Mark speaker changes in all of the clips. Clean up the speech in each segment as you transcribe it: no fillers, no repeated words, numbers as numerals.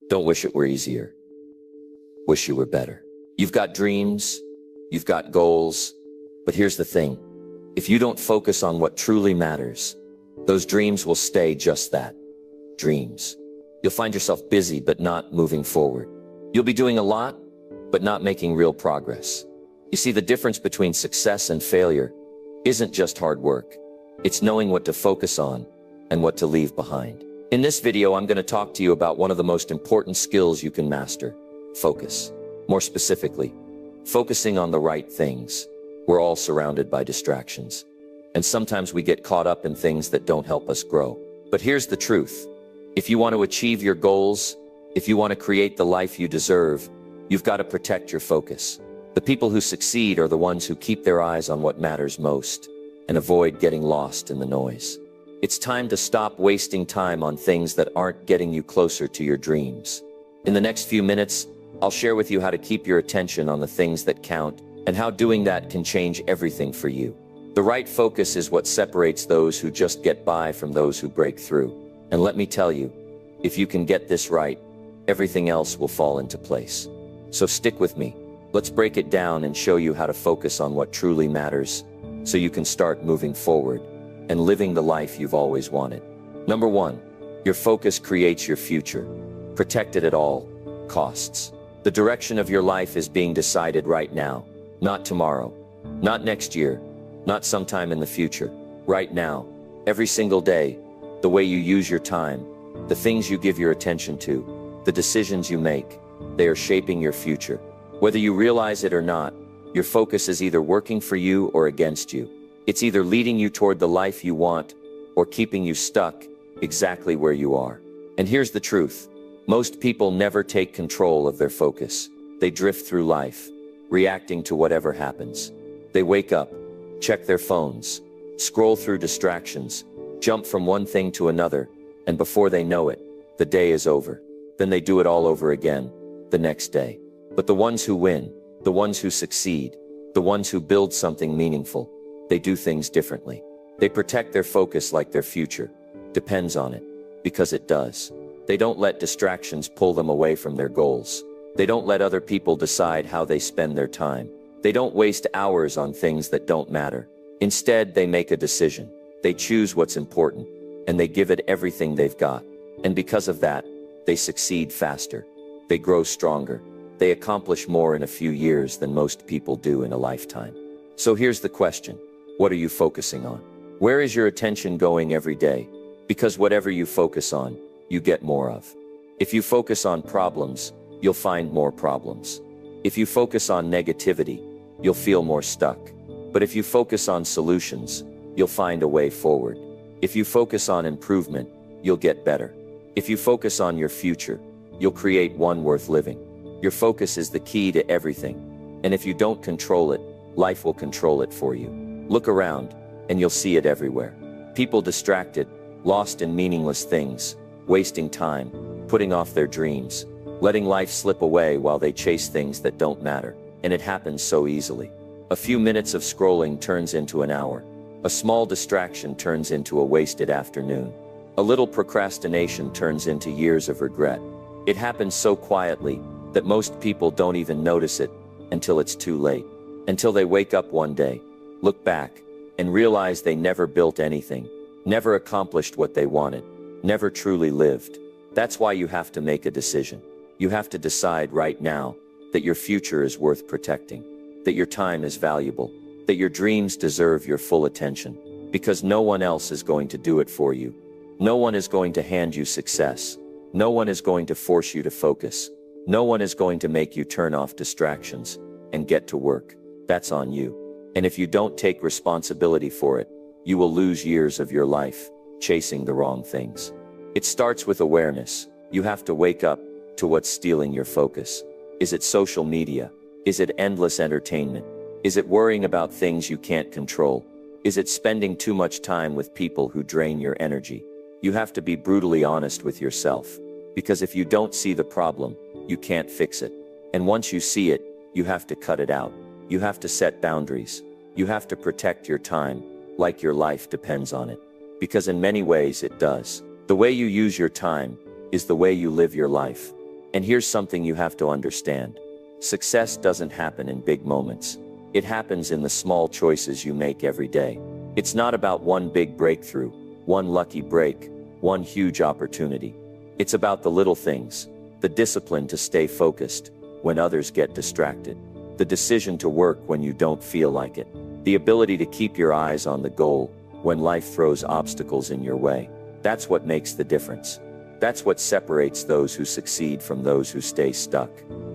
Speaker 1: Don't wish it were easier. Wish you were better. You've got dreams, you've got goals, but here's the thing. If you don't focus on what truly matters, those dreams will stay just that, dreams. You'll find yourself busy but not moving forward. You'll be doing a lot, but not making real progress. You see, the difference between success and failure isn't just hard work. It's knowing what to focus on and what to leave behind. In this video, I'm going to talk to you about one of the most important skills you can master: focus. More specifically, focusing on the right things. We're all surrounded by distractions, and sometimes we get caught up in things that don't help us grow. But here's the truth. If you want to achieve your goals, if you want to create the life you deserve, you've got to protect your focus. The people who succeed are the ones who keep their eyes on what matters most and avoid getting lost in the noise. It's time to stop wasting time on things that aren't getting you closer to your dreams. In the next few minutes, I'll share with you how to keep your attention on the things that count and how doing that can change everything for you. The right focus is what separates those who just get by from those who break through. And let me tell you, if you can get this right, everything else will fall into place. So stick with me. Let's break it down and show you how to focus on what truly matters so you can start moving forward and living the life you've always wanted. Number one, your focus creates your future. Protect it at all costs. The direction of your life is being decided right now, not tomorrow, not next year, not sometime in the future. Right now, every single day, the way you use your time, the things you give your attention to, the decisions you make, they are shaping your future. Whether you realize it or not, your focus is either working for you or against you. It's either leading you toward the life you want or keeping you stuck exactly where you are. And here's the truth. Most people never take control of their focus. They drift through life, reacting to whatever happens. They wake up, check their phones, scroll through distractions, jump from one thing to another, and before they know it, the day is over. Then they do it all over again, the next day. But the ones who win, the ones who succeed, the ones who build something meaningful, they do things differently. They protect their focus like their future depends on it, because it does. They don't let distractions pull them away from their goals. They don't let other people decide how they spend their time. They don't waste hours on things that don't matter. Instead, they make a decision. They choose what's important, and they give it everything they've got. And because of that, they succeed faster. They grow stronger. They accomplish more in a few years than most people do in a lifetime. So here's the question. What are you focusing on? Where is your attention going every day? Because whatever you focus on, you get more of. If you focus on problems, you'll find more problems. If you focus on negativity, you'll feel more stuck. But if you focus on solutions, you'll find a way forward. If you focus on improvement, you'll get better. If you focus on your future, you'll create one worth living. Your focus is the key to everything. And if you don't control it, life will control it for you. Look around, and you'll see it everywhere. People distracted, lost in meaningless things, wasting time, putting off their dreams, letting life slip away while they chase things that don't matter. And it happens so easily. A few minutes of scrolling turns into an hour. A small distraction turns into a wasted afternoon. A little procrastination turns into years of regret. It happens so quietly that most people don't even notice it until it's too late. Until they wake up one day, look back, and realize they never built anything, never accomplished what they wanted, never truly lived. That's why you have to make a decision. You have to decide right now that your future is worth protecting, that your time is valuable, that your dreams deserve your full attention, because no one else is going to do it for you. No one is going to hand you success. No one is going to force you to focus. No one is going to make you turn off distractions and get to work. That's on you. And if you don't take responsibility for it, you will lose years of your life chasing the wrong things. It starts with awareness. You have to wake up to what's stealing your focus. Is it social media? Is it endless entertainment? Is it worrying about things you can't control? Is it spending too much time with people who drain your energy? You have to be brutally honest with yourself, because if you don't see the problem, you can't fix it. And once you see it, you have to cut it out. You have to set boundaries. You have to protect your time, like your life depends on it. Because in many ways it does. The way you use your time is the way you live your life. And here's something you have to understand. Success doesn't happen in big moments. It happens in the small choices you make every day. It's not about one big breakthrough, one lucky break, one huge opportunity. It's about the little things, the discipline to stay focused when others get distracted, the decision to work when you don't feel like it, the ability to keep your eyes on the goal when life throws obstacles in your way. That's what makes the difference. That's what separates those who succeed from those who stay stuck.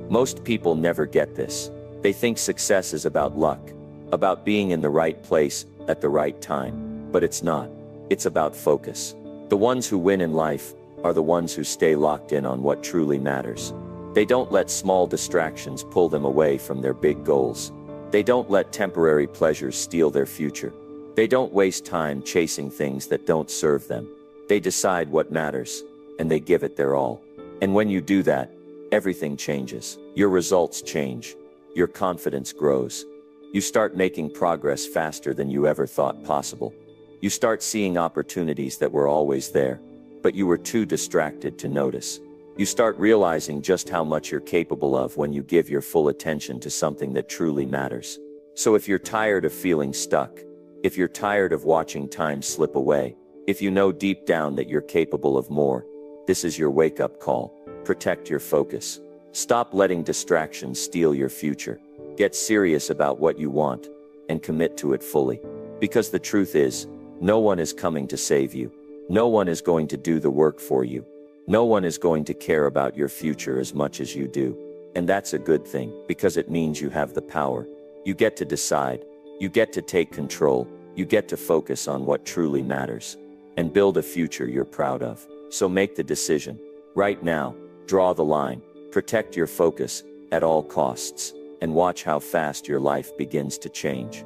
Speaker 1: Most people never get this. They think success is about luck, about being in the right place at the right time. But it's not. It's about focus. The ones who win in life are the ones who stay locked in on what truly matters. They don't let small distractions pull them away from their big goals. They don't let temporary pleasures steal their future. They don't waste time chasing things that don't serve them. They decide what matters, and they give it their all. And when you do that, everything changes. Your results change. Your confidence grows. You start making progress faster than you ever thought possible. You start seeing opportunities that were always there, but you were too distracted to notice. You start realizing just how much you're capable of when you give your full attention to something that truly matters. So if you're tired of feeling stuck, if you're tired of watching time slip away, if you know deep down that you're capable of more, this is your wake-up call. Protect your focus. Stop letting distractions steal your future. Get serious about what you want and commit to it fully. Because the truth is, no one is coming to save you. No one is going to do the work for you. No one is going to care about your future as much as you do. And that's a good thing, because it means you have the power. You get to decide. You get to take control. You get to focus on what truly matters and build a future you're proud of. So make the decision. Right now, draw the line. Protect your focus at all costs and watch how fast your life begins to change.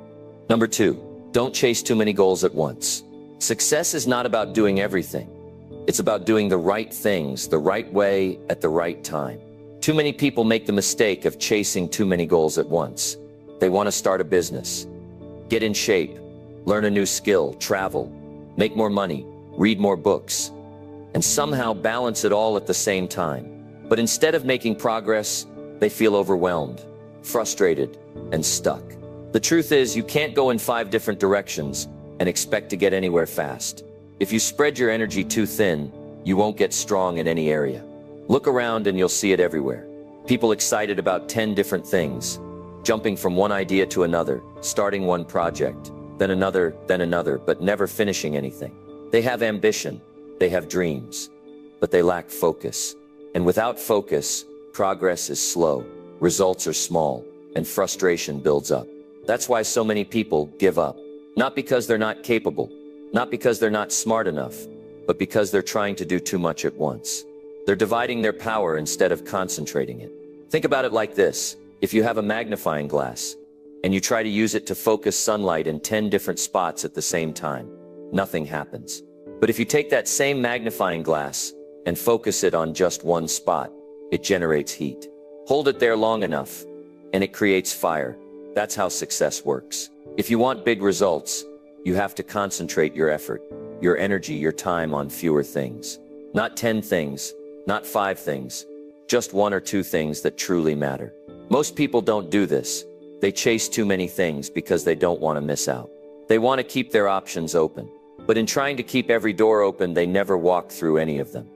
Speaker 1: Number 2, don't chase too many goals at once. Success is not about doing everything. It's about doing the right things the right way at the right time. Too many people make the mistake of chasing too many goals at once. They want to start a business, get in shape, learn a new skill, travel, make more money, read more books, and somehow balance it all at the same time. But instead of making progress, they feel overwhelmed, frustrated, and stuck. The truth is, you can't go in 5 different directions and expect to get anywhere fast. If you spread your energy too thin, you won't get strong in any area. Look around and you'll see it everywhere. People excited about 10 different things, jumping from one idea to another, starting one project, then another, but never finishing anything. They have ambition, they have dreams, but they lack focus. And without focus, progress is slow, results are small, and frustration builds up. That's why so many people give up. Not because they're not capable, not because they're not smart enough, but because they're trying to do too much at once. They're dividing their power instead of concentrating it. Think about it like this. If you have a magnifying glass, and you try to use it to focus sunlight in 10 different spots at the same time, nothing happens. But if you take that same magnifying glass and focus it on just one spot, it generates heat. Hold it there long enough, and it creates fire. That's how success works. If you want big results, you have to concentrate your effort, your energy, your time on fewer things. Not 10 things, not 5 things, just 1 or 2 things that truly matter. Most people don't do this. They chase too many things because they don't want to miss out. They want to keep their options open. But in trying to keep every door open, they never walk through any of them.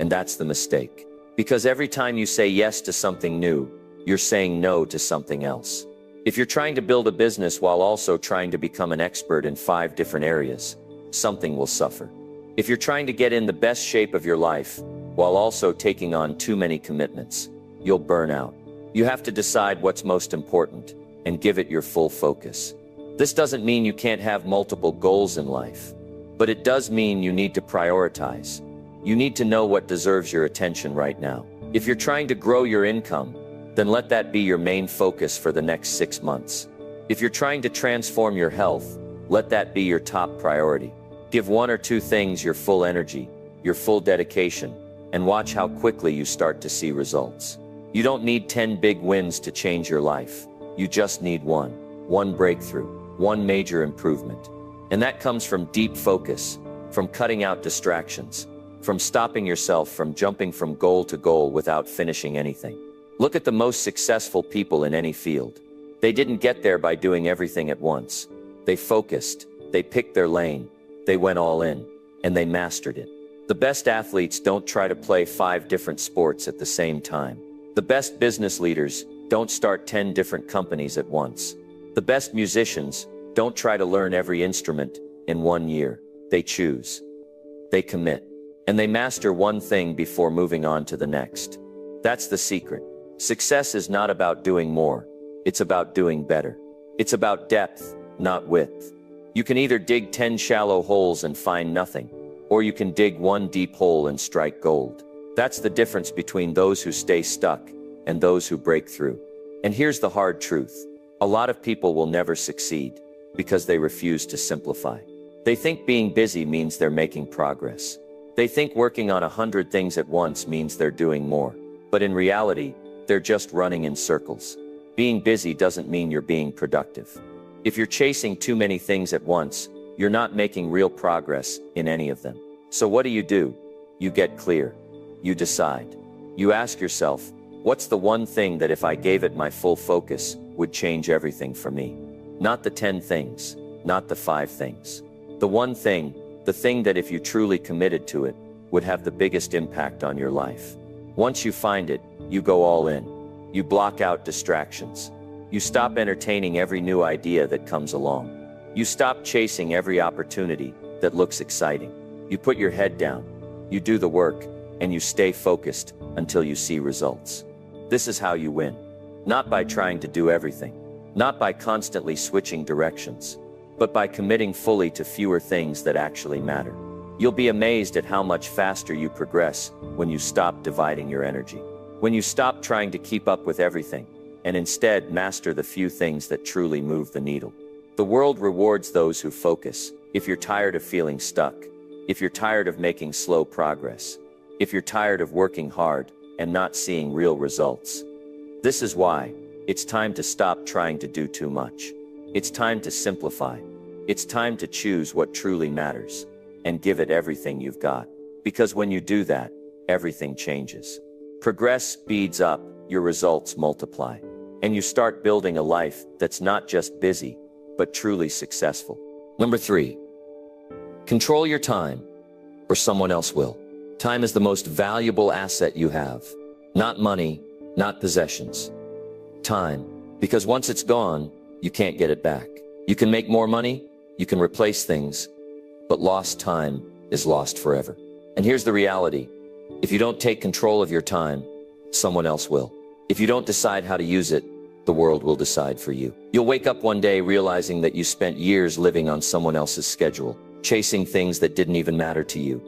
Speaker 1: And that's the mistake. Because every time you say yes to something new, you're saying no to something else. If you're trying to build a business while also trying to become an expert in 5 different areas, something will suffer. If you're trying to get in the best shape of your life while also taking on too many commitments, you'll burn out. You have to decide what's most important and give it your full focus. This doesn't mean you can't have multiple goals in life, but it does mean you need to prioritize. You need to know what deserves your attention right now. If you're trying to grow your income, then let that be your main focus for the next 6 months. If you're trying to transform your health, let that be your top priority. Give 1 or 2 things your full energy, your full dedication, and watch how quickly you start to see results. You don't need 10 big wins to change your life. You just need one breakthrough, one major improvement. And that comes from deep focus, from cutting out distractions, from stopping yourself from jumping from goal to goal without finishing anything. Look at the most successful people in any field. They didn't get there by doing everything at once. They focused, they picked their lane, they went all in, and they mastered it. The best athletes don't try to play 5 different sports at the same time. The best business leaders don't start 10 different companies at once. The best musicians don't try to learn every instrument in 1 year. They choose, they commit, and they master one thing before moving on to the next. That's the secret. Success is not about doing more. It's about doing better. It's about depth, not width. You can either dig 10 shallow holes and find nothing, or you can dig 1 deep hole and strike gold. That's the difference between those who stay stuck and those who break through. And here's the hard truth. A lot of people will never succeed because they refuse to simplify. They think being busy means they're making progress. They think working on 100 things at once means they're doing more. But in reality, they're just running in circles. Being busy doesn't mean you're being productive. If you're chasing too many things at once, you're not making real progress in any of them. So what do? You get clear. You decide. You ask yourself, what's the one thing that if I gave it my full focus would change everything for me? Not the 10 things, not the 5 things. The one thing, the thing that if you truly committed to it, would have the biggest impact on your life. Once you find it, you go all in. You block out distractions. You stop entertaining every new idea that comes along. You stop chasing every opportunity that looks exciting. You put your head down, you do the work, and you stay focused until you see results. This is how you win. Not by trying to do everything. Not by constantly switching directions. But by committing fully to fewer things that actually matter. You'll be amazed at how much faster you progress when you stop dividing your energy. When you stop trying to keep up with everything, and instead master the few things that truly move the needle. The world rewards those who focus. If you're tired of feeling stuck, if you're tired of making slow progress, if you're tired of working hard and not seeing real results. This is why it's time to stop trying to do too much. It's time to simplify. It's time to choose what truly matters and give it everything you've got. Because when you do that, everything changes. Progress speeds up, your results multiply, and you start building a life that's not just busy, but truly successful. Number 3, control your time, or someone else will. Time is the most valuable asset you have. Not money, not possessions. Time, because once it's gone, you can't get it back. You can make more money, you can replace things, but lost time is lost forever. And here's the reality. If you don't take control of your time, someone else will. If you don't decide how to use it, the world will decide for you. You'll wake up one day realizing that you spent years living on someone else's schedule, chasing things that didn't even matter to you,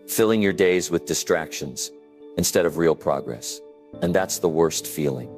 Speaker 1: filling your days with distractions instead of real progress. And that's the worst feeling.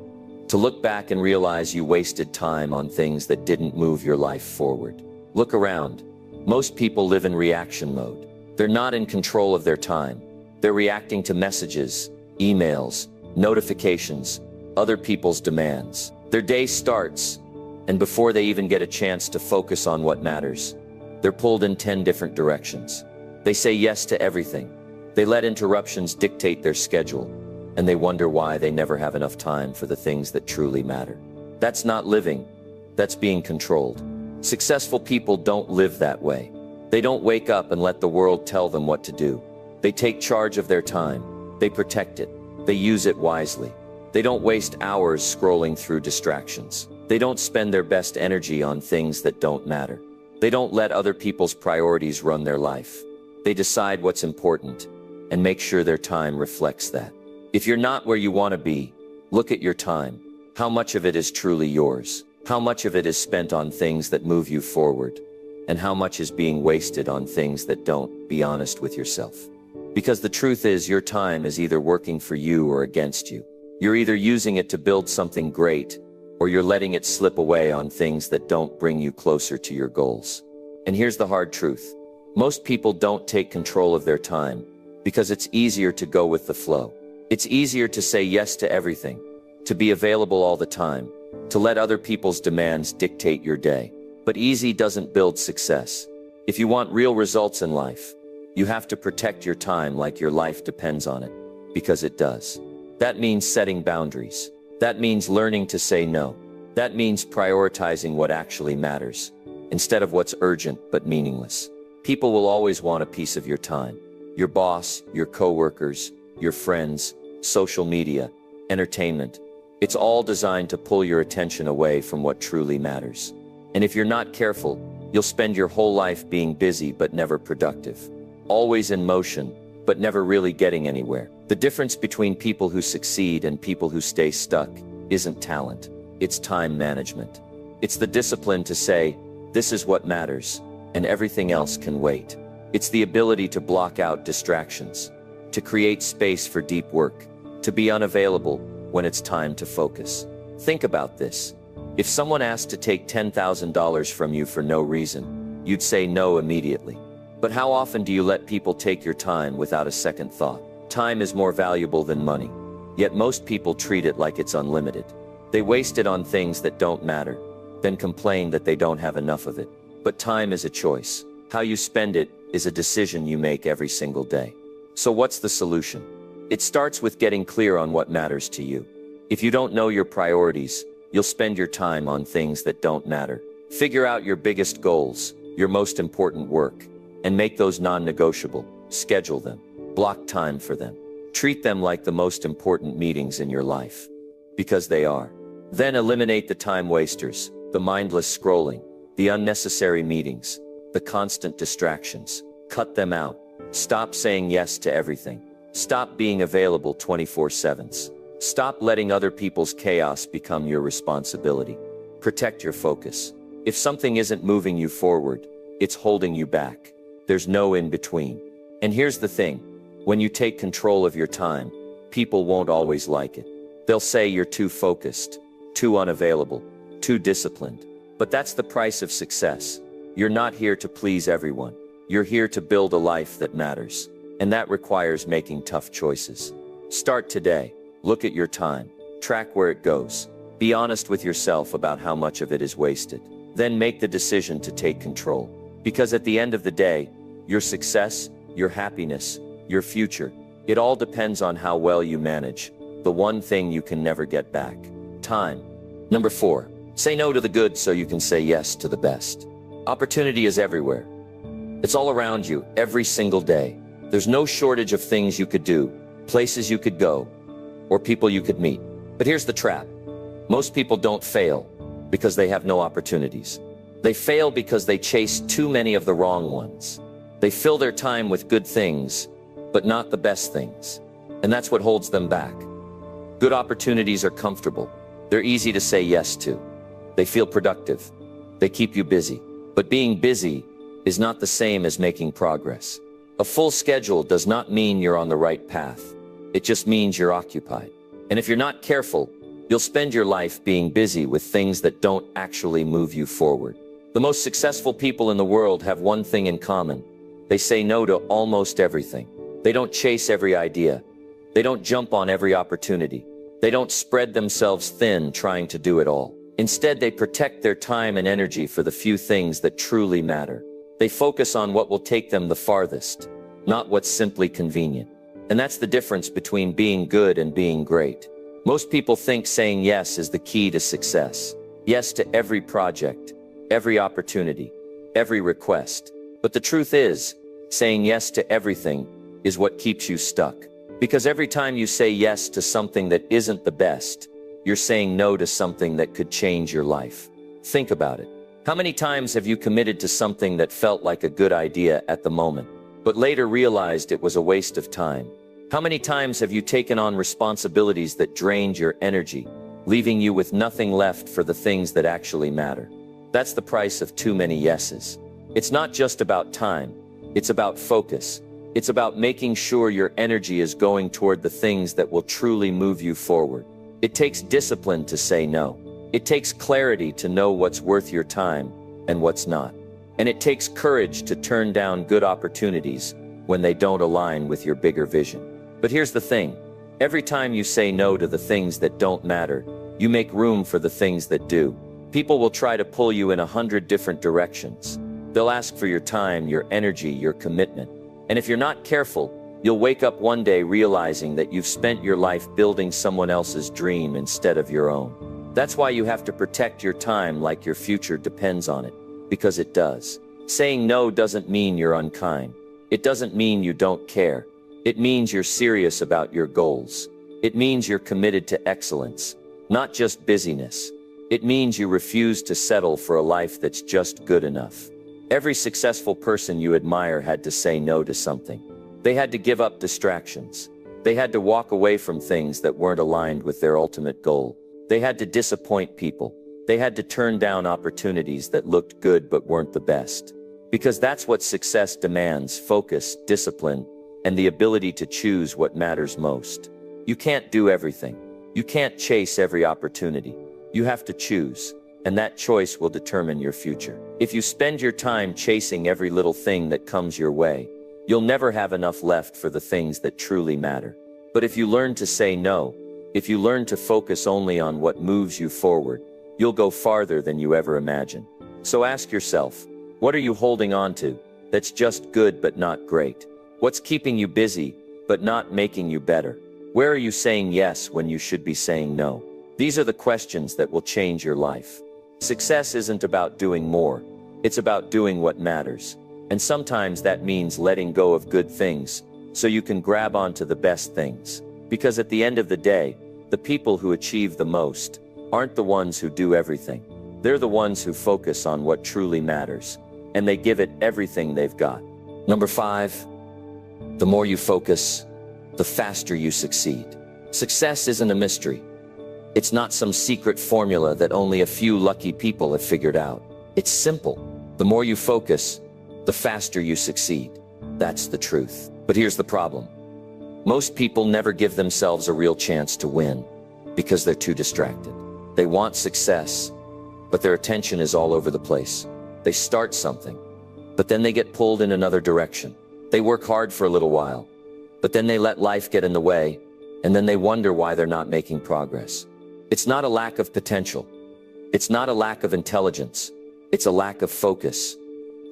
Speaker 1: To look back and realize you wasted time on things that didn't move your life forward. Look around. Most people live in reaction mode. They're not in control of their time. They're reacting to messages, emails, notifications, other people's demands. Their day starts, and before they even get a chance to focus on what matters, they're pulled in 10 different directions. They say yes to everything. They let interruptions dictate their schedule, and they wonder why they never have enough time for the things that truly matter. That's not living. That's being controlled. Successful people don't live that way. They don't wake up and let the world tell them what to do. They take charge of their time. They protect it. They use it wisely. They don't waste hours scrolling through distractions. They don't spend their best energy on things that don't matter. They don't let other people's priorities run their life. They decide what's important and make sure their time reflects that. If you're not where you want to be, look at your time. How much of it is truly yours? How much of it is spent on things that move you forward? And how much is being wasted on things that don't? Be honest with yourself. Because the truth is, your time is either working for you or against you. You're either using it to build something great, or you're letting it slip away on things that don't bring you closer to your goals. And here's the hard truth. Most people don't take control of their time because it's easier to go with the flow. It's easier to say yes to everything, to be available all the time, to let other people's demands dictate your day. But easy doesn't build success. If you want real results in life, You have to protect your time like your life depends on it, because it does. That means setting boundaries. That means learning to say no. That means prioritizing what actually matters, instead of what's urgent but meaningless. People will always want a piece of your time. Your boss, your coworkers, your friends, social media, entertainment. It's all designed to pull your attention away from what truly matters. And if you're not careful, you'll spend your whole life being busy but never productive. Always in motion, but never really getting anywhere. The difference between people who succeed and people who stay stuck isn't talent. It's time management. It's the discipline to say, this is what matters, and everything else can wait. It's the ability to block out distractions, to create space for deep work, to be unavailable when it's time to focus. Think about this. If someone asked to take $10,000 from you for no reason, you'd say no immediately. But how often do you let people take your time without a second thought? Time is more valuable than money, yet most people treat it like it's unlimited. They waste it on things that don't matter, then complain that they don't have enough of it. But time is a choice. How you spend it is a decision you make every single day. So what's the solution? It starts with getting clear on what matters to you. If you don't know your priorities, you'll spend your time on things that don't matter. Figure out your biggest goals, your most important work, and make those non-negotiable. Schedule them. Block time for them. Treat them like the most important meetings in your life. Because they are. Then eliminate the time wasters, the mindless scrolling, the unnecessary meetings, the constant distractions. Cut them out. Stop saying yes to everything. Stop being available 24/7. Stop letting other people's chaos become your responsibility. Protect your focus. If something isn't moving you forward, it's holding you back. There's no in between. And here's the thing. When you take control of your time, people won't always like it. They'll say you're too focused, too unavailable, too disciplined. But that's the price of success. You're not here to please everyone. You're here to build a life that matters. And that requires making tough choices. Start today. Look at your time. Track where it goes. Be honest with yourself about how much of it is wasted. Then make the decision to take control. Because at the end of the day, your success, your happiness, your future, it all depends on how well you manage the one thing you can never get back: time. Number 4, say no to the good so you can say yes to the best. Opportunity is everywhere. It's all around you, every single day. There's no shortage of things you could do, places you could go, or people you could meet. But here's the trap. Most people don't fail because they have no opportunities. They fail because they chase too many of the wrong ones. They fill their time with good things, but not the best things. And that's what holds them back. Good opportunities are comfortable. They're easy to say yes to. They feel productive. They keep you busy. But being busy is not the same as making progress. A full schedule does not mean you're on the right path. It just means you're occupied. And if you're not careful, you'll spend your life being busy with things that don't actually move you forward. The most successful people in the world have one thing in common. They say no to almost everything. They don't chase every idea. They don't jump on every opportunity. They don't spread themselves thin trying to do it all. Instead, they protect their time and energy for the few things that truly matter. They focus on what will take them the farthest, not what's simply convenient. And that's the difference between being good and being great. Most people think saying yes is the key to success. Yes to every project, every opportunity, every request. But the truth is, saying yes to everything is what keeps you stuck. Because every time you say yes to something that isn't the best, you're saying no to something that could change your life. Think about it. How many times have you committed to something that felt like a good idea at the moment, but later realized it was a waste of time? How many times have you taken on responsibilities that drained your energy, leaving you with nothing left for the things that actually matter? That's the price of too many yeses. It's not just about time. It's about focus. It's about making sure your energy is going toward the things that will truly move you forward. It takes discipline to say no. It takes clarity to know what's worth your time and what's not. And it takes courage to turn down good opportunities when they don't align with your bigger vision. But here's the thing. Every time you say no to the things that don't matter, you make room for the things that do. People will try to pull you in 100 different directions. They'll ask for your time, your energy, your commitment. And if you're not careful, you'll wake up one day realizing that you've spent your life building someone else's dream instead of your own. That's why you have to protect your time like your future depends on it, because it does. Saying no doesn't mean you're unkind. It doesn't mean you don't care. It means you're serious about your goals. It means you're committed to excellence, not just busyness. It means you refuse to settle for a life that's just good enough. Every successful person you admire had to say no to something. They had to give up distractions. They had to walk away from things that weren't aligned with their ultimate goal. They had to disappoint people. They had to turn down opportunities that looked good but weren't the best. Because that's what success demands: focus, discipline, and the ability to choose what matters most. You can't do everything. You can't chase every opportunity. You have to choose, and that choice will determine your future. If you spend your time chasing every little thing that comes your way, you'll never have enough left for the things that truly matter. But if you learn to say no, if you learn to focus only on what moves you forward, you'll go farther than you ever imagined. So ask yourself, what are you holding on to that's just good but not great? What's keeping you busy but not making you better? Where are you saying yes when you should be saying no? These are the questions that will change your life. Success isn't about doing more. It's about doing what matters. And sometimes that means letting go of good things so you can grab onto the best things. Because at the end of the day, the people who achieve the most aren't the ones who do everything. They're the ones who focus on what truly matters, and they give it everything they've got. Number 5, the more you focus, the faster you succeed. Success isn't a mystery. It's not some secret formula that only a few lucky people have figured out. It's simple. The more you focus, the faster you succeed. That's the truth. But here's the problem. Most people never give themselves a real chance to win because they're too distracted. They want success, but their attention is all over the place. They start something, but then they get pulled in another direction. They work hard for a little while, but then they let life get in the way, and then they wonder why they're not making progress. It's not a lack of potential. It's not a lack of intelligence. It's a lack of focus.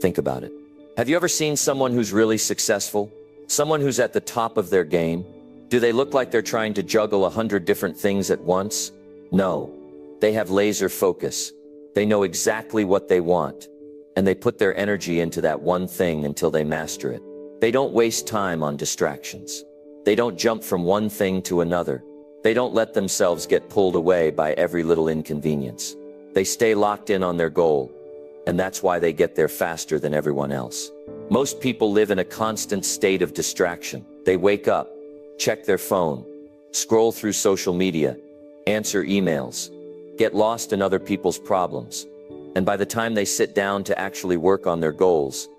Speaker 1: Think about it. Have you ever seen someone who's really successful? Someone who's at the top of their game? Do they look like they're trying to juggle 100 different things at once? No. They have laser focus. They know exactly what they want, and they put their energy into that one thing until they master it. They don't waste time on distractions. They don't jump from one thing to another. They don't let themselves get pulled away by every little inconvenience. They stay locked in on their goal, and that's why they get there faster than everyone else. Most people live in a constant state of distraction. They wake up, check their phone, scroll through social media, answer emails, get lost in other people's problems, and by the time they sit down to actually work on their goals,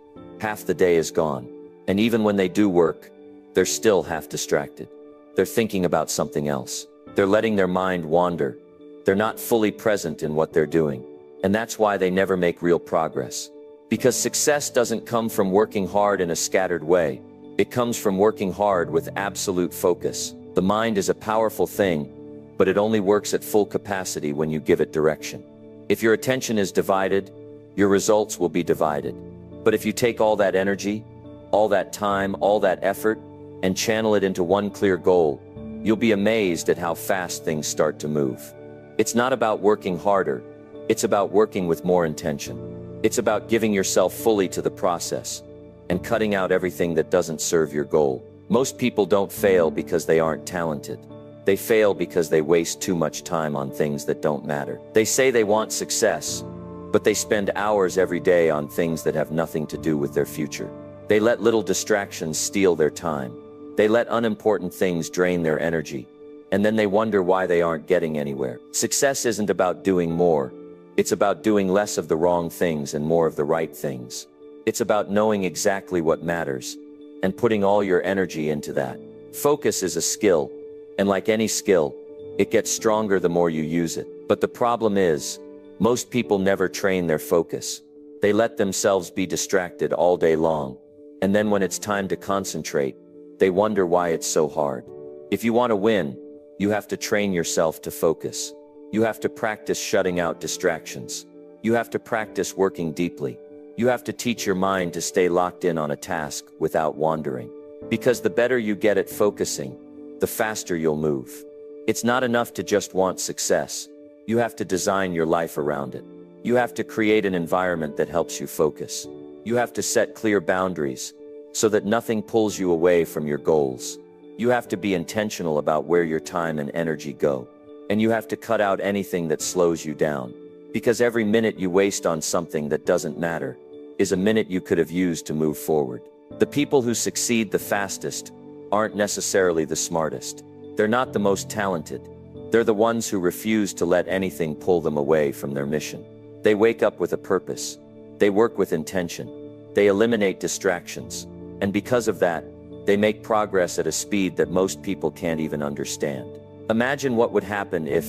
Speaker 1: half the day is gone. And even when they do work, they're still half distracted. They're thinking about something else. They're letting their mind wander. They're not fully present in what they're doing. And that's why they never make real progress. Because success doesn't come from working hard in a scattered way. It comes from working hard with absolute focus. The mind is a powerful thing, but it only works at full capacity when you give it direction. If your attention is divided, your results will be divided. But if you take all that energy, all that time, all that effort, and channel it into one clear goal, you'll be amazed at how fast things start to move. It's not about working harder. It's about working with more intention. It's about giving yourself fully to the process and cutting out everything that doesn't serve your goal. Most people don't fail because they aren't talented. They fail because they waste too much time on things that don't matter. They say they want success, but they spend hours every day on things that have nothing to do with their future. They let little distractions steal their time. They let unimportant things drain their energy, and then they wonder why they aren't getting anywhere. Success isn't about doing more. It's about doing less of the wrong things and more of the right things. It's about knowing exactly what matters and putting all your energy into that. Focus is a skill, and like any skill, it gets stronger the more you use it. But the problem is, most people never train their focus. They let themselves be distracted all day long, and then when it's time to concentrate, they wonder why it's so hard. If you want to win, you have to train yourself to focus. You have to practice shutting out distractions. You have to practice working deeply. You have to teach your mind to stay locked in on a task without wandering. Because the better you get at focusing, the faster you'll move. It's not enough to just want success. You have to design your life around it. You have to create an environment that helps you focus. You have to set clear boundaries so that nothing pulls you away from your goals. You have to be intentional about where your time and energy go. And you have to cut out anything that slows you down. Because every minute you waste on something that doesn't matter is a minute you could have used to move forward. The people who succeed the fastest aren't necessarily the smartest. They're not the most talented. They're the ones who refuse to let anything pull them away from their mission. They wake up with a purpose. They work with intention. They eliminate distractions. And because of that, they make progress at a speed that most people can't even understand. Imagine what would happen if,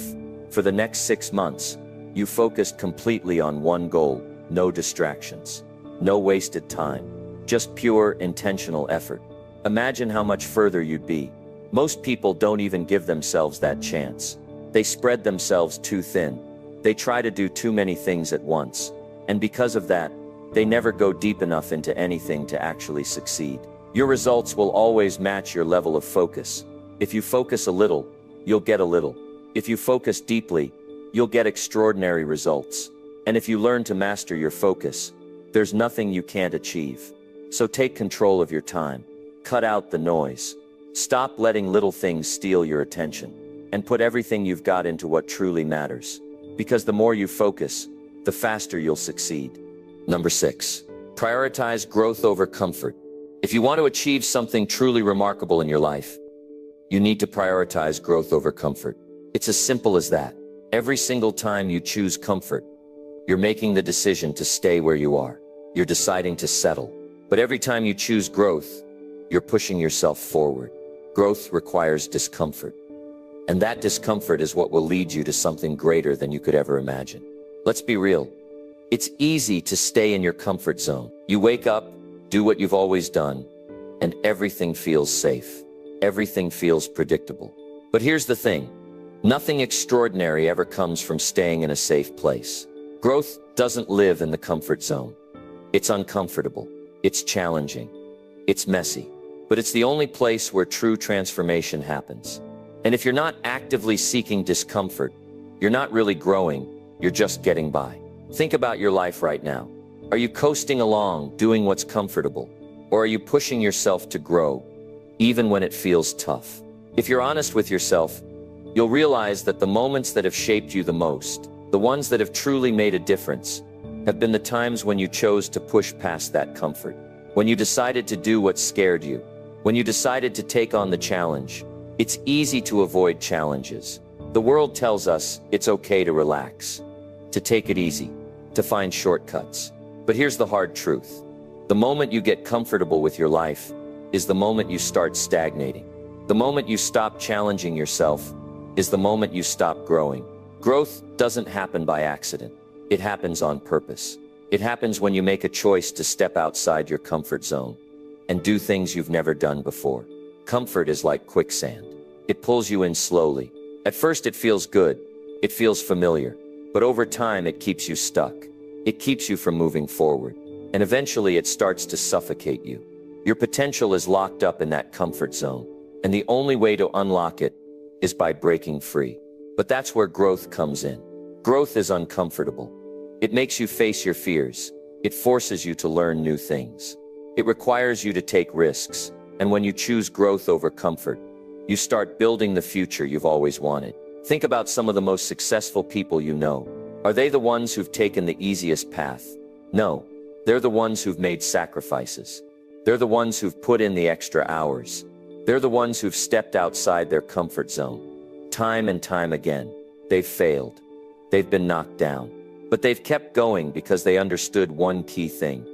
Speaker 1: for the next 6 months, you focused completely on one goal, no distractions, no wasted time, just pure, intentional effort. Imagine how much further you'd be. Most people don't even give themselves that chance. They spread themselves too thin. They try to do too many things at once. And because of that, they never go deep enough into anything to actually succeed. Your results will always match your level of focus. If you focus a little, you'll get a little. If you focus deeply, you'll get extraordinary results. And if you learn to master your focus, there's nothing you can't achieve. So take control of your time. Cut out the noise. Stop letting little things steal your attention. And put everything you've got into what truly matters. Because the more you focus, the faster you'll succeed. Number 6. Prioritize growth over comfort. If you want to achieve something truly remarkable in your life, you need to prioritize growth over comfort. It's as simple as that. Every single time you choose comfort, you're making the decision to stay where you are. You're deciding to settle. But every time you choose growth, you're pushing yourself forward. Growth requires discomfort. And that discomfort is what will lead you to something greater than you could ever imagine. Let's be real. It's easy to stay in your comfort zone. You wake up, do what you've always done, and everything feels safe. Everything feels predictable. But here's the thing. Nothing extraordinary ever comes from staying in a safe place. Growth doesn't live in the comfort zone. It's uncomfortable. It's challenging. It's messy. But it's the only place where true transformation happens. And if you're not actively seeking discomfort, you're not really growing, you're just getting by. Think about your life right now. Are you coasting along, doing what's comfortable? Or are you pushing yourself to grow, even when it feels tough? If you're honest with yourself, you'll realize that the moments that have shaped you the most, the ones that have truly made a difference, have been the times when you chose to push past that comfort. When you decided to do what scared you. When you decided to take on the challenge. It's easy to avoid challenges. The world tells us it's okay to relax, to take it easy, to find shortcuts. But here's the hard truth. The moment you get comfortable with your life is the moment you start stagnating. The moment you stop challenging yourself is the moment you stop growing. Growth doesn't happen by accident. It happens on purpose. It happens when you make a choice to step outside your comfort zone and do things you've never done before. Comfort is like quicksand. It pulls you in slowly. At first it feels good. It feels familiar. But over time it keeps you stuck. It keeps you from moving forward. And eventually it starts to suffocate you. Your potential is locked up in that comfort zone. And the only way to unlock it is by breaking free. But that's where growth comes in. Growth is uncomfortable. It makes you face your fears. It forces you to learn new things. It requires you to take risks. And when you choose growth over comfort, you start building the future you've always wanted. Think about some of the most successful people you know. Are they the ones who've taken the easiest path? No. They're the ones who've made sacrifices. They're the ones who've put in the extra hours. They're the ones who've stepped outside their comfort zone. Time and time again, they've failed. They've been knocked down. But they've kept going because they understood one key thing.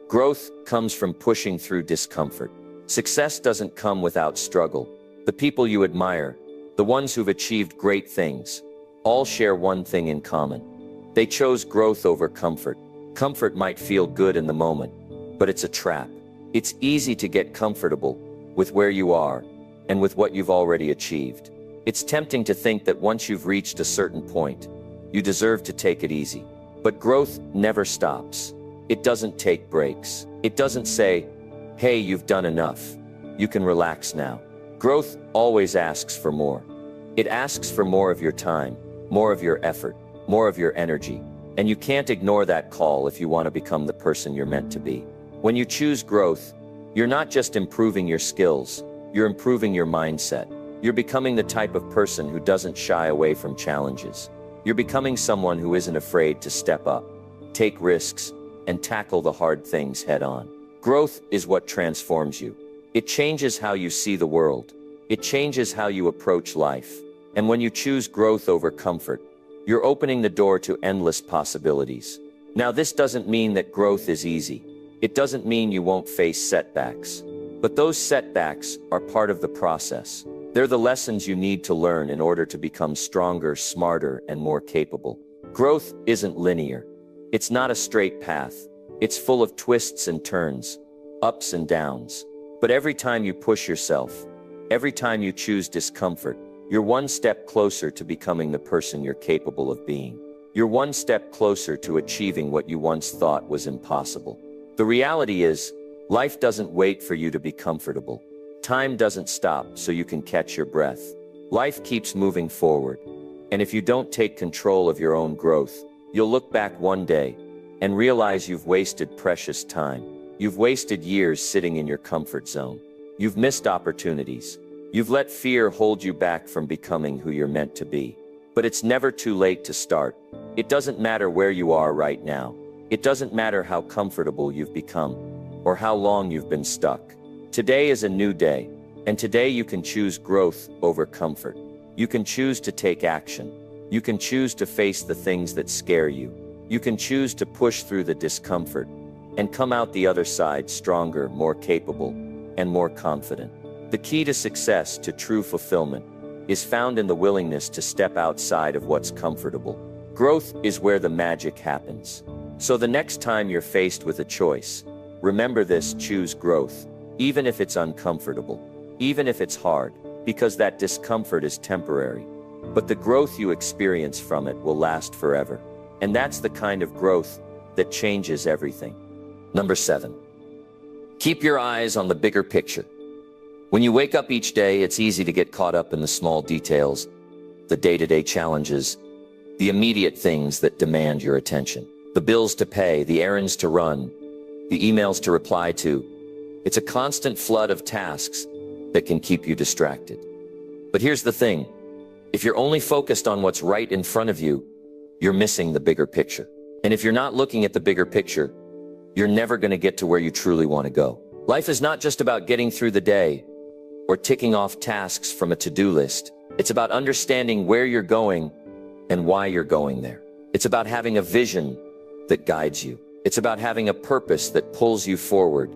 Speaker 1: Growth comes from pushing through discomfort. Success doesn't come without struggle. The people you admire, the ones who've achieved great things, all share one thing in common. They chose growth over comfort. Comfort might feel good in the moment, but it's a trap. It's easy to get comfortable with where you are and with what you've already achieved. It's tempting to think that once you've reached a certain point, you deserve to take it easy. But growth never stops. It doesn't take breaks. It doesn't say, hey, you've done enough. You can relax now. Growth always asks for more. It asks for more of your time, more of your effort, more of your energy. And you can't ignore that call if you want to become the person you're meant to be. When you choose growth, you're not just improving your skills, you're improving your mindset. You're becoming the type of person who doesn't shy away from challenges. You're becoming someone who isn't afraid to step up, take risks, and tackle the hard things head on. Growth is what transforms you. It changes how you see the world. It changes how you approach life. And when you choose growth over comfort, you're opening the door to endless possibilities. Now, this doesn't mean that growth is easy. It doesn't mean you won't face setbacks. But those setbacks are part of the process. They're the lessons you need to learn in order to become stronger, smarter, and more capable. Growth isn't linear. It's not a straight path. It's full of twists and turns, ups and downs. But every time you push yourself, every time you choose discomfort, you're one step closer to becoming the person you're capable of being. You're one step closer to achieving what you once thought was impossible. The reality is, life doesn't wait for you to be comfortable. Time doesn't stop so you can catch your breath. Life keeps moving forward. And if you don't take control of your own growth, you'll look back one day and realize you've wasted precious time. You've wasted years sitting in your comfort zone. You've missed opportunities. You've let fear hold you back from becoming who you're meant to be. But it's never too late to start. It doesn't matter where you are right now. It doesn't matter how comfortable you've become or how long you've been stuck. Today is a new day, and today you can choose growth over comfort. You can choose to take action. You can choose to face the things that scare you. You can choose to push through the discomfort and come out the other side stronger, more capable, and more confident. The key to success, to true fulfillment, is found in the willingness to step outside of what's comfortable. Growth is where the magic happens. So the next time you're faced with a choice, remember this: choose growth, even if it's uncomfortable, even if it's hard, because that discomfort is temporary. But the growth you experience from it will last forever. And that's the kind of growth that changes everything. Number 7. Keep your eyes on the bigger picture. When you wake up each day, it's easy to get caught up in the small details, the day-to-day challenges, the immediate things that demand your attention. The bills to pay, the errands to run, the emails to reply to. It's a constant flood of tasks that can keep you distracted. But here's the thing. If you're only focused on what's right in front of you, you're missing the bigger picture. And if you're not looking at the bigger picture, you're never going to get to where you truly want to go. Life is not just about getting through the day or ticking off tasks from a to-do list. It's about understanding where you're going and why you're going there. It's about having a vision that guides you. It's about having a purpose that pulls you forward,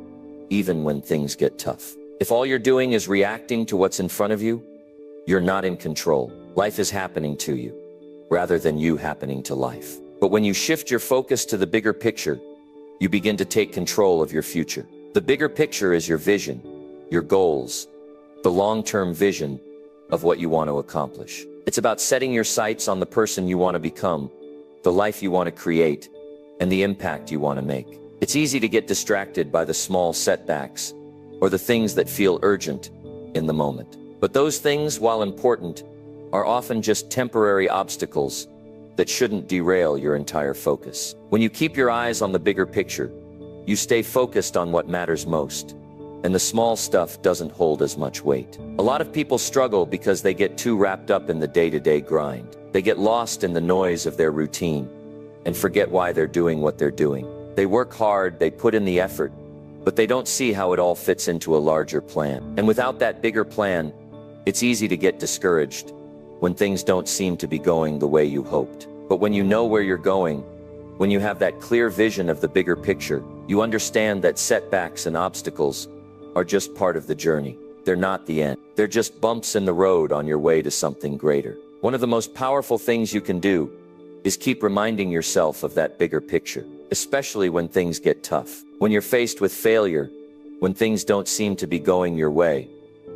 Speaker 1: even when things get tough. If all you're doing is reacting to what's in front of you, you're not in control. Life is happening to you, rather than you happening to life. But when you shift your focus to the bigger picture, you begin to take control of your future. The bigger picture is your vision, your goals, the long-term vision of what you want to accomplish. It's about setting your sights on the person you want to become, the life you want to create, and the impact you want to make. It's easy to get distracted by the small setbacks or the things that feel urgent in the moment. But those things, while important, are often just temporary obstacles that shouldn't derail your entire focus. When you keep your eyes on the bigger picture, you stay focused on what matters most, and the small stuff doesn't hold as much weight. A lot of people struggle because they get too wrapped up in the day-to-day grind. They get lost in the noise of their routine and forget why they're doing what they're doing. They work hard, they put in the effort, but they don't see how it all fits into a larger plan. And without that bigger plan, it's easy to get discouraged when things don't seem to be going the way you hoped. But when you know where you're going, when you have that clear vision of the bigger picture, you understand that setbacks and obstacles are just part of the journey. They're not the end. They're just bumps in the road on your way to something greater. One of the most powerful things you can do is keep reminding yourself of that bigger picture, especially when things get tough. When you're faced with failure, when things don't seem to be going your way,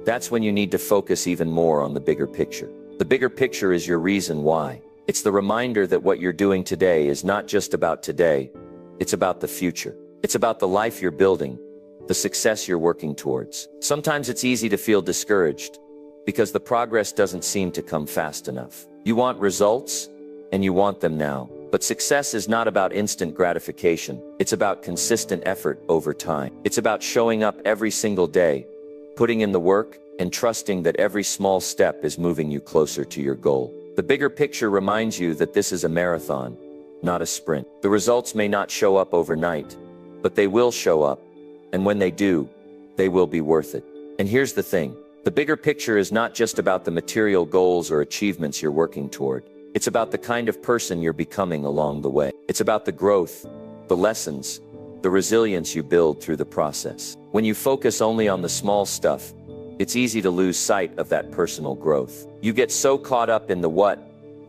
Speaker 1: that's when you need to focus even more on the bigger picture. The bigger picture is your reason why. It's the reminder that what you're doing today is not just about today, It's about the future. It's about the life you're building, the success you're working towards. Sometimes it's easy to feel discouraged because the progress doesn't seem to come fast enough. You want results, and you want them now. But success is not about instant gratification. It's about consistent effort over time. It's about showing up every single day, putting in the work, and trusting that every small step is moving you closer to your goal. The bigger picture reminds you that this is a marathon, not a sprint. The results may not show up overnight, but they will show up. And when they do, they will be worth it. And here's the thing. The bigger picture is not just about the material goals or achievements you're working toward. It's about the kind of person you're becoming along the way. It's about the growth, the lessons, the resilience you build through the process. When you focus only on the small stuff, it's easy to lose sight of that personal growth. You get so caught up in the what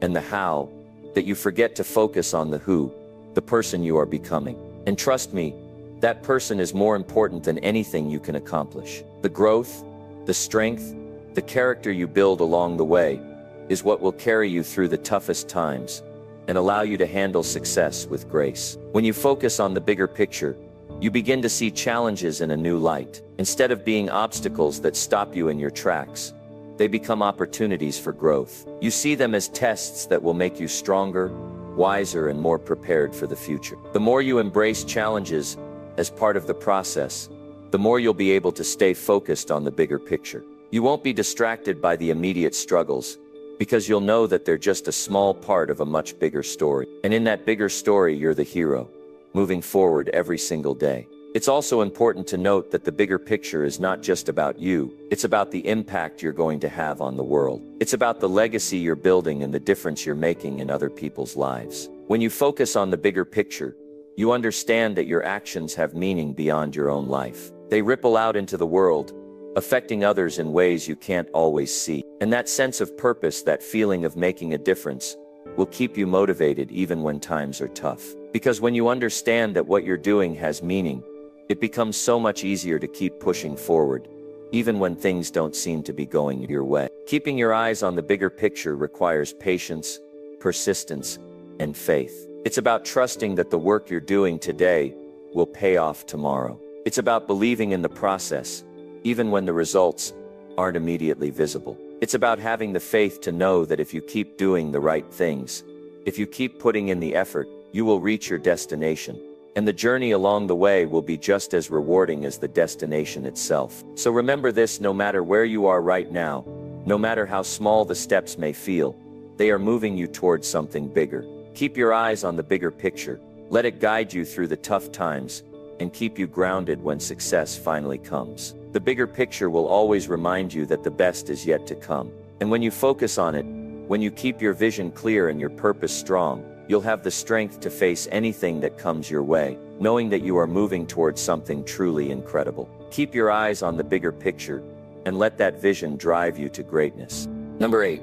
Speaker 1: and the how that you forget to focus on the who, the person you are becoming. And trust me, that person is more important than anything you can accomplish. The growth, the strength, the character you build along the way is what will carry you through the toughest times and allow you to handle success with grace. When you focus on the bigger picture, you begin to see challenges in a new light. Instead of being obstacles that stop you in your tracks, they become opportunities for growth. You see them as tests that will make you stronger, wiser, and more prepared for the future. The more you embrace challenges as part of the process, the more you'll be able to stay focused on the bigger picture. You won't be distracted by the immediate struggles, because you'll know that they're just a small part of a much bigger story. And in that bigger story, you're the hero, moving forward every single day. It's also important to note that the bigger picture is not just about you. It's about the impact you're going to have on the world. It's about the legacy you're building and the difference you're making in other people's lives. When you focus on the bigger picture, you understand that your actions have meaning beyond your own life. They ripple out into the world, affecting others in ways you can't always see. And that sense of purpose, that feeling of making a difference, will keep you motivated even when times are tough. Because when you understand that what you're doing has meaning, it becomes so much easier to keep pushing forward, even when things don't seem to be going your way. Keeping your eyes on the bigger picture requires patience, persistence, and faith. It's about trusting that the work you're doing today will pay off tomorrow. It's about believing in the process, even when the results aren't immediately visible. It's about having the faith to know that if you keep doing the right things, if you keep putting in the effort, you will reach your destination. And the journey along the way will be just as rewarding as the destination itself. So remember this: no matter where you are right now, no matter how small the steps may feel, they are moving you towards something bigger. Keep your eyes on the bigger picture. Let it guide you through the tough times and keep you grounded when success finally comes. The bigger picture will always remind you that the best is yet to come. And when you focus on it, when you keep your vision clear and your purpose strong, you'll have the strength to face anything that comes your way, knowing that you are moving towards something truly incredible. Keep your eyes on the bigger picture and let that vision drive you to greatness. Number 8.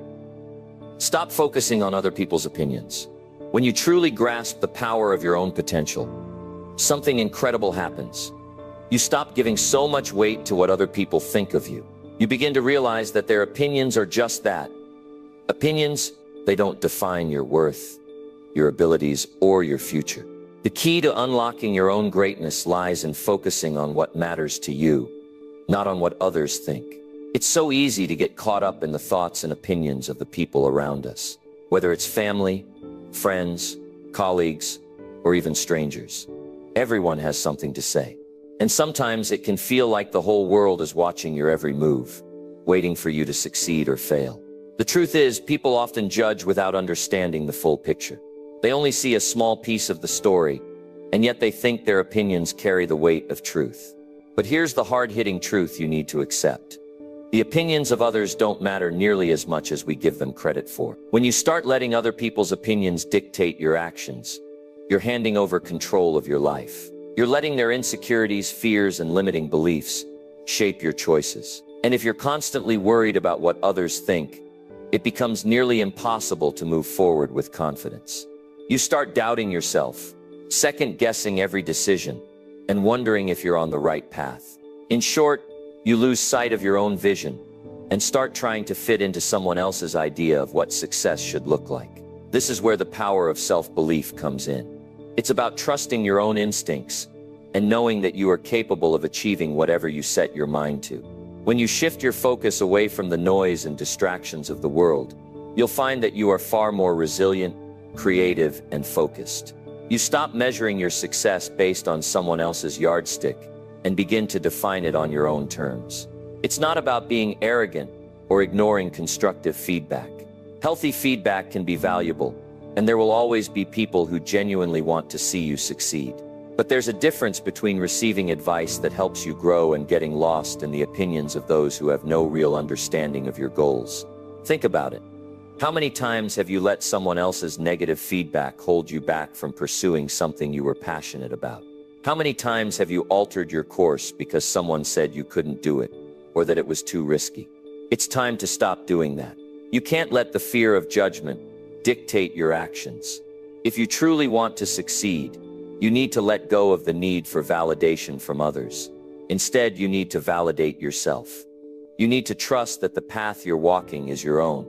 Speaker 1: Stop focusing on other people's opinions. When you truly grasp the power of your own potential, something incredible happens. You stop giving so much weight to what other people think of you. You begin to realize that their opinions are just that. Opinions. They don't define your worth, your abilities, or your future. The key to unlocking your own greatness lies in focusing on what matters to you, not on what others think. It's so easy to get caught up in the thoughts and opinions of the people around us, whether it's family, friends, colleagues, or even strangers. Everyone has something to say. And sometimes it can feel like the whole world is watching your every move, waiting for you to succeed or fail. The truth is, people often judge without understanding the full picture. They only see a small piece of the story, and yet they think their opinions carry the weight of truth. But here's the hard-hitting truth you need to accept. The opinions of others don't matter nearly as much as we give them credit for. When you start letting other people's opinions dictate your actions, you're handing over control of your life. You're letting their insecurities, fears, and limiting beliefs shape your choices. And if you're constantly worried about what others think, it becomes nearly impossible to move forward with confidence. You start doubting yourself, second-guessing every decision, and wondering if you're on the right path. In short, you lose sight of your own vision and start trying to fit into someone else's idea of what success should look like. This is where the power of self-belief comes in. It's about trusting your own instincts and knowing that you are capable of achieving whatever you set your mind to. When you shift your focus away from the noise and distractions of the world, you'll find that you are far more resilient, creative, and focused. You stop measuring your success based on someone else's yardstick and begin to define it on your own terms. It's not about being arrogant or ignoring constructive feedback. Healthy feedback can be valuable, and there will always be people who genuinely want to see you succeed. But there's a difference between receiving advice that helps you grow and getting lost in the opinions of those who have no real understanding of your goals. Think about it. How many times have you let someone else's negative feedback hold you back from pursuing something you were passionate about? How many times have you altered your course because someone said you couldn't do it, or that it was too risky? It's time to stop doing that. You can't let the fear of judgment dictate your actions. If you truly want to succeed, you need to let go of the need for validation from others. Instead, you need to validate yourself. You need to trust that the path you're walking is your own,